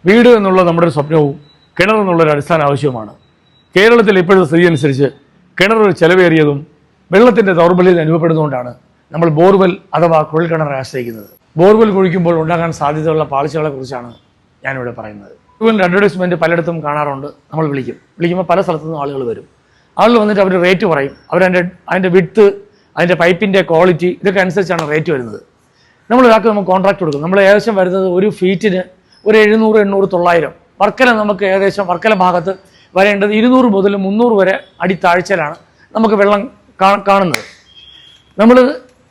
വീട് എന്നുള്ള നമ്മുടെ ഒരു സ്വപ്നവും കിണർ എന്നുള്ളൊരു അടിസ്ഥാന ആവശ്യവുമാണ്. കേരളത്തിൽ ഇപ്പോഴത്തെ സ്ഥിതി അനുസരിച്ച് കിണർ ഒരു ചെലവേറിയതും വെള്ളത്തിൻ്റെ ദൗർബല്യം അനുഭവപ്പെടുന്നതുകൊണ്ടാണ് നമ്മൾ ബോർവെൽ അഥവാ കുഴൽക്കിണറെ ആശ്രയിക്കുന്നത്. ബോർവെൽ കുഴിക്കുമ്പോൾ ഉണ്ടാകാൻ സാധ്യതയുള്ള പാളിച്ചകളെക്കുറിച്ചാണ് ഞാനിവിടെ പറയുന്നത്. ബോർവെൽ അഡ്വർടൈസ്മെൻറ്റ് പലയിടത്തും കാണാറുണ്ട്. നമ്മൾ വിളിക്കുമ്പോൾ പല സ്ഥലത്തു നിന്നും ആളുകൾ വരും. ആളുകൾ വന്നിട്ട് അവർ റേറ്റ് പറയും. അതിൻ്റെ വിഡ്ത്ത്, അതിൻ്റെ പൈപ്പിൻ്റെ ക്വാളിറ്റി ഇതൊക്കെ അനുസരിച്ചാണ് റേറ്റ് വരുന്നത്. നമ്മളൊരാൾക്ക് നമുക്ക് കോൺട്രാക്ട് കൊടുക്കും. നമ്മൾ ഏകദേശം വരുന്നത് ഒരു ഫീറ്റിന് ഒരു 700, 800, 900. വർക്കല നമുക്ക് ഏകദേശം വർക്കല ഭാഗത്ത് വരേണ്ടത് 200 മുതൽ 300 വരെ അടി താഴ്ചയിലാണ് നമുക്ക് വെള്ളം കാണുന്നത്. നമ്മൾ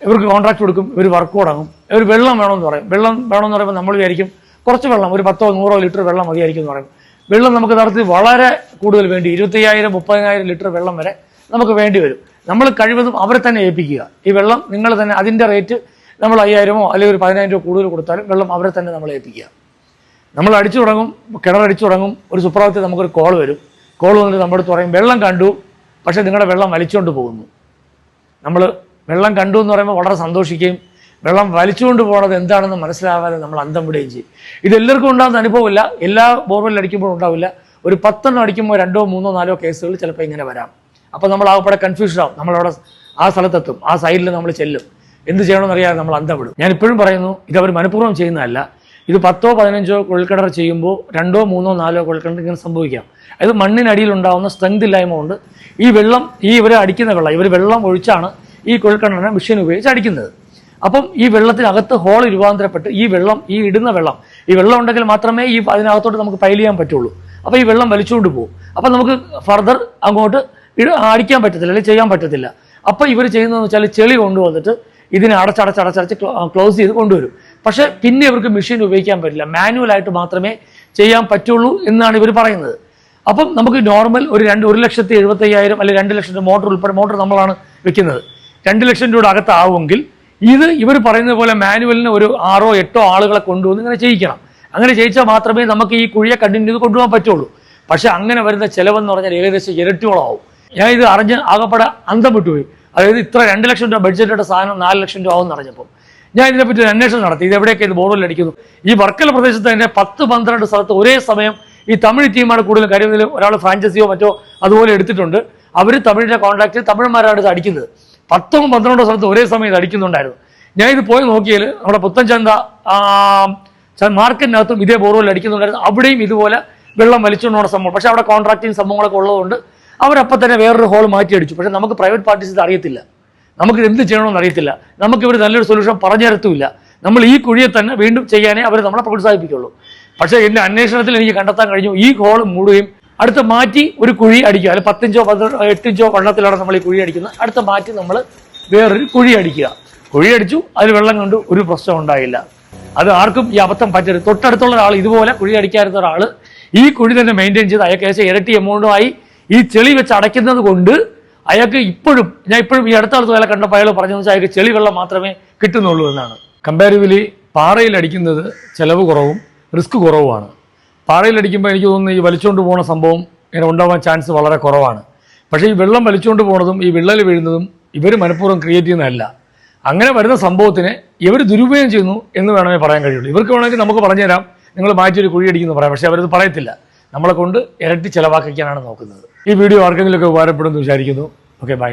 ഇവർക്ക് കോൺട്രാക്ട് കൊടുക്കും. ഇവർ വർക്ക് തുടങ്ങും. ഇവർ വെള്ളം വേണമെന്ന് പറയും. വെള്ളം വേണമെന്ന് പറയുമ്പോൾ നമ്മൾ വിചാരിക്കും കുറച്ച് വെള്ളം, ഒരു 10 or 100 ലിറ്റർ വെള്ളം മതിയായിരിക്കും എന്ന് പറയും. വെള്ളം നമുക്ക് നടത്തി വളരെ കൂടുതൽ വേണ്ടി 25,000, 30,000 ലിറ്റർ വെള്ളം വരെ നമുക്ക് വേണ്ടി വരും. നമ്മൾ കഴിവതും അവരെ തന്നെ ഏൽപ്പിക്കുക. ഈ വെള്ളം നിങ്ങൾ തന്നെ, അതിൻ്റെ റേറ്റ് നമ്മൾ 5,000 അല്ലെങ്കിൽ ഒരു 10,000 കൂടുതൽ കൊടുത്താലും വെള്ളം അവരെ തന്നെ നമ്മൾ ഏൽപ്പിക്കുക. നമ്മൾ അടിച്ചു തുടങ്ങും, കിണറടിച്ചു തുടങ്ങും. ഒരു സുപ്രഭാതത്തിൽ നമുക്കൊരു കോൾ വരും. കോൾ വന്നിട്ട് നമ്മുടെ അടുത്ത് പറയും വെള്ളം കണ്ടു, പക്ഷേ നിങ്ങളുടെ വെള്ളം വലിച്ചുകൊണ്ട് പോകുന്നു. നമ്മൾ വെള്ളം കണ്ടു എന്ന് പറയുമ്പോൾ വളരെ സന്തോഷിക്കുകയും വെള്ളം വലിച്ചുകൊണ്ട് പോകുന്നത് എന്താണെന്ന് മനസ്സിലാവാതെ നമ്മൾ അന്തം വിടുകയും ചെയ്യും. ഇതെല്ലാവർക്കും ഉണ്ടാകുന്ന അനുഭവമില്ല. എല്ലാ ബോർവെൽ അടിക്കുമ്പോഴും ഉണ്ടാവില്ല. ഒരു 10 എണ്ണം അടിക്കുമ്പോൾ 2, 3, 4 കേസുകൾ ചിലപ്പോൾ ഇങ്ങനെ വരാം. അപ്പോൾ നമ്മൾ ആകപ്പെടെ കൺഫ്യൂഷൻ ആവും. നമ്മളവിടെ ആ സ്ഥലത്തെത്തും, ആ സൈഡിൽ നമ്മൾ ചെല്ലും. എന്ത് ചെയ്യണമെന്ന് അറിയാതെ നമ്മൾ അന്തം വിടും. ഞാൻ ഇപ്പോഴും പറയുന്നു, ഇതവർ മനഃപൂർവ്വം ചെയ്യുന്നതല്ല. ഇത് 10, 15 കുഴൽക്കിണർ ചെയ്യുമ്പോൾ 2, 3, 4 കുഴൽക്കിണർ ഇങ്ങനെ സംഭവിക്കാം. അത് മണ്ണിനടിയിൽ ഉണ്ടാകുന്ന സ്ട്രെങ്ത് ഇല്ലായ്മ കൊണ്ട് ഈ വെള്ളം, ഇവർ അടിക്കുന്ന വെള്ളം, ഇവർ വെള്ളം ഒഴിച്ചാണ് ഈ കുഴൽക്കിണറിനെ മെഷീൻ ഉപയോഗിച്ച് അടിക്കുന്നത്. അപ്പം ഈ വെള്ളത്തിനകത്ത് ഹോൾ രൂപാന്തരപ്പെട്ട് ഈ ഇടുന്ന വെള്ളം ഉണ്ടെങ്കിൽ മാത്രമേ അതിനകത്തോട്ട് നമുക്ക് പൈൽ ചെയ്യാൻ പറ്റുള്ളൂ. അപ്പോൾ ഈ വെള്ളം വലിച്ചുകൊണ്ട് പോകും. അപ്പം നമുക്ക് ഫർദർ അങ്ങോട്ട് അടിക്കാൻ പറ്റത്തില്ല, അല്ലെങ്കിൽ ചെയ്യാൻ പറ്റത്തില്ല. അപ്പോൾ ഇവർ ചെയ്യുന്നതെന്ന് വെച്ചാൽ ചെളി കൊണ്ടുവന്നിട്ട് ഇതിനെ അടച്ചടച്ച് ക്ലോസ് ചെയ്ത് കൊണ്ടുവരും. പക്ഷേ പിന്നെ ഇവർക്ക് മെഷീൻ ഉപയോഗിക്കാൻ പറ്റില്ല, മാനുവലായിട്ട് മാത്രമേ ചെയ്യാൻ പറ്റുള്ളൂ എന്നാണ് ഇവർ പറയുന്നത്. അപ്പം നമുക്ക് നോർമൽ ഒരു 1,75,000 അല്ലെങ്കിൽ 2 ലക്ഷം മോട്ടർ ഉൾപ്പെടെ, മോട്ടർ നമ്മളാണ് വെക്കുന്നത്, 2 ലക്ഷം രൂപയുടെ അകത്താവുമെങ്കിൽ ഇത് ഇവർ പറയുന്നത് പോലെ മാനുവലിന് ഒരു 6 or 8 ആളുകളെ കൊണ്ടുവന്ന് ഇങ്ങനെ ചെയ്യിക്കണം. അങ്ങനെ ചെയ്യിച്ചാൽ മാത്രമേ നമുക്ക് ഈ കുഴിയെ കണ്ടിന്യൂ ചെയ്ത് കൊണ്ടുപോകാൻ പറ്റുള്ളൂ. പക്ഷെ അങ്ങനെ വരുന്ന ചിലവെന്ന് പറഞ്ഞാൽ ഏകദേശം ഇരട്ടിയോളം ആവും. ഞാൻ ഇത് അറിഞ്ഞ് ആകപ്പെടെ അന്തം വിട്ടുപോയി. അതായത് ഇത്ര 2 ലക്ഷം രൂപ ബഡ്ജറ്റയുടെ സാധനം 4 ലക്ഷം രൂപ ആവും അറിഞ്ഞപ്പോൾ ഞാൻ ഇതിനെപ്പറ്റി ഒരു അന്വേഷണം നടത്തി. ഇത് എവിടെയൊക്കെ ഇത് ബോർവെൽ അടിക്കുന്നു. ഈ വർക്കല പ്രദേശത്ത് തന്നെ 10, 12 സ്ഥലത്ത് ഒരേ സമയം ഈ തമിഴ് ടീമാണ് കൂടുതൽ കാര്യത്തിൽ. ഒരാൾ ഫ്രാഞ്ചൈസിയോ മറ്റോ അതുപോലെ എടുത്തിട്ടുണ്ട്. അവർ തമിഴിൻ്റെ കോൺട്രാക്ട് തമിഴന്മാരാണ് ഇത് അടിക്കുന്നത്. 10, 12 സ്ഥലത്ത് ഒരേ സമയം ഇത് അടിക്കുന്നുണ്ടായിരുന്നു. ഞാൻ ഇത് പോയി നോക്കിയാൽ നമ്മുടെ പുത്തൻചന്ത മാർക്കറ്റിനകത്തും ഇതേ ബോർവെൽ അടിക്കുന്നുണ്ടായിരുന്നു. അവിടെയും ഇതുപോലെ വെള്ളം വലിച്ചുകൊണ്ടുള്ള സംഭവം. പക്ഷെ അവിടെ കോൺട്രാക്റ്റിംഗ് സംഭവങ്ങളൊക്കെ ഉള്ളതുകൊണ്ട് അവരപ്പം തന്നെ വേറൊരു ഹോൾ മാറ്റി അടിച്ചു. പക്ഷെ നമുക്ക് പ്രൈവറ്റ് പാർട്ടീസ് ഇത് അറിയത്തില്ല. നമുക്ക് എന്ത് ചെയ്യണമെന്ന് അറിയത്തില്ല. നമുക്ക് ഇവർ നല്ലൊരു സൊല്യൂഷൻ പറഞ്ഞു തരത്തുമില്ല. നമ്മൾ ഈ കുഴിയെ തന്നെ വീണ്ടും ചെയ്യാനേ അവർ നമ്മളെ പ്രോത്സാഹിപ്പിക്കുള്ളൂ. പക്ഷേ എൻ്റെ അന്വേഷണത്തിൽ എനിക്ക് കണ്ടെത്താൻ കഴിഞ്ഞു, ഈ ഹോൾ മൂടുകയും അടുത്ത് മാറ്റി ഒരു കുഴി അടിക്കുക, അല്ലെങ്കിൽ 10 ഇഞ്ചോ 8 ഇഞ്ചോ വെള്ളത്തിലാണ് നമ്മൾ ഈ കുഴി അടിക്കുന്നത്. അടുത്ത് മാറ്റി നമ്മൾ വേറൊരു കുഴി അടിക്കുക. കുഴി അടിച്ചു, അതിൽ വെള്ളം കൊണ്ട് ഒരു പ്രശ്നം ഉണ്ടായില്ല. അത് ആർക്കും ഈ അബദ്ധം പറ്റരുത്. തൊട്ടടുത്തുള്ള ഒരാൾ, ഇതുപോലെ കുഴി അടിക്കാറുന്ന ഒരാൾ ഈ കുഴി തന്നെ മെയിൻറ്റെയിൻ ചെയ്ത് അയാൾക്ക് ഏകദേശം ഇരട്ടി എമൗണ്ടുമായി ഈ ചെളി വെച്ച് അടയ്ക്കുന്നത് കൊണ്ട് അയാൾക്ക് ഞാൻ ഇപ്പോഴും ഈ അടുത്ത കാലത്ത് അയാളെ കണ്ടപ്പോൾ അയാൾ പറഞ്ഞതെന്ന് വെച്ചാൽ അയാൾക്ക് ചെളി വെള്ളം മാത്രമേ കിട്ടുന്നുള്ളൂ എന്നാണ്. കമ്പാരിറ്റീവ്ലി പാറയിൽ അടിക്കുന്നത് ചിലവ് കുറവും റിസ്ക് കുറവുമാണ്. പാറയിൽ അടിക്കുമ്പോൾ എനിക്ക് തോന്നുന്നു ഈ വലിച്ചുകൊണ്ട് പോകുന്ന സംഭവം ഇങ്ങനെ ഉണ്ടാവാൻ ചാൻസ് വളരെ കുറവാണ്. പക്ഷേ ഈ വെള്ളം വലിച്ചുകൊണ്ട് പോകുന്നതും ഈ വിള്ളൽ വീഴുന്നതും ഇവർ മനഃപൂർവ്വം ക്രിയേറ്റ് ചെയ്യുന്നതല്ല. അങ്ങനെ വരുന്ന സംഭവത്തിനെ ഇവർ ദുരുപയോഗം ചെയ്യുന്നു എന്ന് വേണമെങ്കിൽ പറയാൻ കഴിയുള്ളൂ. ഇവർക്ക് വേണമെങ്കിൽ നമുക്ക് പറഞ്ഞുതരാം, നിങ്ങൾ മാറ്റിയൊരു കുഴി അടിക്കുന്നു പറയാം. പക്ഷേ അവരത് പറയത്തില്ല. നമ്മളെ കൊണ്ട് ഇരട്ടി ചിലവാക്കിക്കാനാണ് നോക്കുന്നത്. ഈ വീഡിയോ ആർക്കെങ്കിലുമൊക്കെ ഉപകാരപ്പെടുമെന്ന് വിചാരിക്കുന്നു. Okay, by.